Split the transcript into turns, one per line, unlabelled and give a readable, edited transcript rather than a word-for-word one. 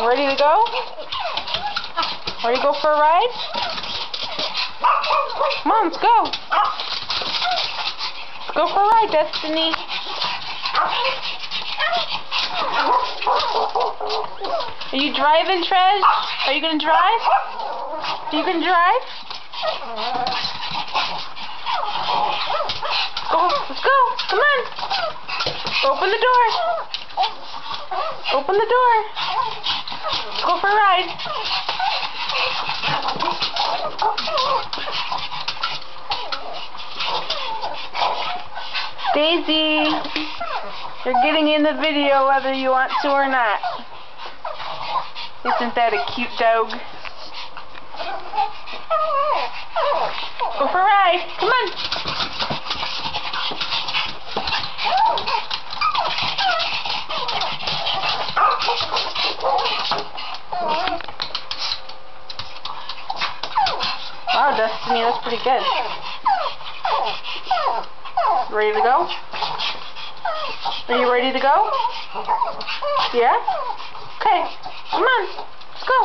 Ready to go? Ready to go for a ride? Come on, let's go. Let's go for a ride, Destiny. Are you driving, Trez? Are you gonna drive? Are you gonna drive? Let's go. Come on. Open the door. Open the door. Let's go for a ride. Daisy, you're getting in the video whether you want to or not. Isn't that a cute dog? Go for a ride. Come on. Wow, Destiny, that's pretty good. Ready to go? Are you ready to go? Yeah? Okay. Come on. Let's go.